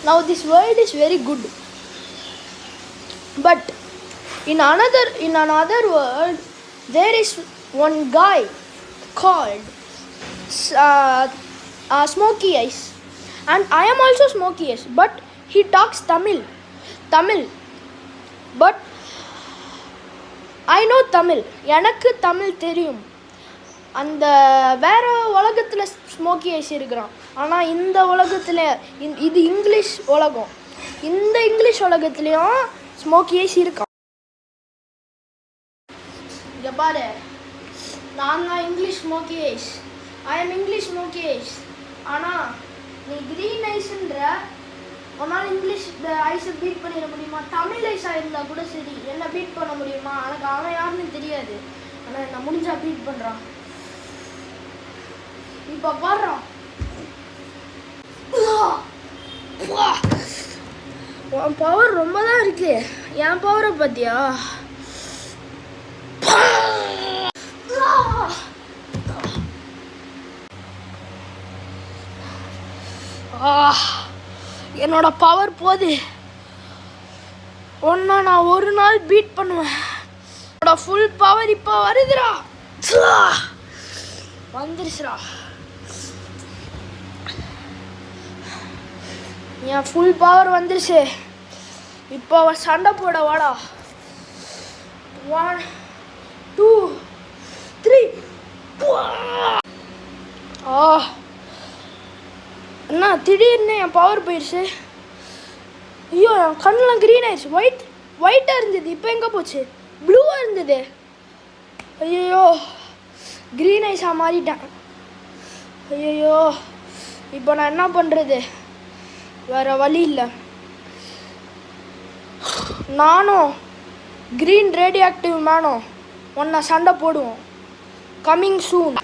Now this world is very good. But in another world, there is one guy called Smokey Eyes, and I am also Smokey Eyes. But he talks Tamil. But I know Tamil. எனக்கு தமிழ் தெரியும். அந்த வேற உலகத்தில் smoky ice இருக்கிறான். ஆனால் இந்த உலகத்தில் இது இங்கிலீஷ் உலகம். இந்த இங்கிலீஷ் உலகத்துலேயும் ஸ்மோக்கி ஐஸ் இருக்கான். இங்கே பாரு, நான் தான் English smoky eyes. I am English smoky eyes. ஆனால் நீ க்ரீன் ஐஸ்ன்ற உன்னால் இங்கிலீஷ் ஐஸை பீட் பண்ணிட முடியுமா? தமிழ் ஐஸாக இருந்தால் கூட சரி, என்ன பீட் பண்ண முடியுமா? எனக்கு அவன் யாருன்னு தெரியாது. ஆனால் என்ன முடிஞ்சா பீட் பண்ணுறான். இப்போ பாடுறான். உன் பவர் ரொம்ப தான் இருக்கு. என் பவரை பார்த்தியா? என்னோட பவர் போது. ஒன்னா நான் ஒரு நாள் பீட் பண்ணுவேன். என்னோட ஃபுல் பவர் இப்போ வருதுடா. வந்துருச்சுடா. என் ஃபுல் பவர் வந்துருச்சு. இப்போ சண்டை போட வாடா. 1 2 3. அண்ணா திடீர்னு என் பவர் போயிடுச்சு. ஐயோ, என் கண்ணெலாம் க்ரீன் ஆயிடுச்சு. ஒயிட்டாக இருந்தது, இப்போ எங்கே போச்சு? ப்ளூவாக இருந்தது. ஐயோ, க்ரீன் ஐஸாக மாறிட்டேன். ஐயோ, இப்போ நான் என்ன பண்ணுறது? வேறு வழி இல்லை. நானும் க்ரீன் ரேடியோ ஆக்டிவ் மேனும் ஒன்றா சண்டை போடுவோம். Coming soon.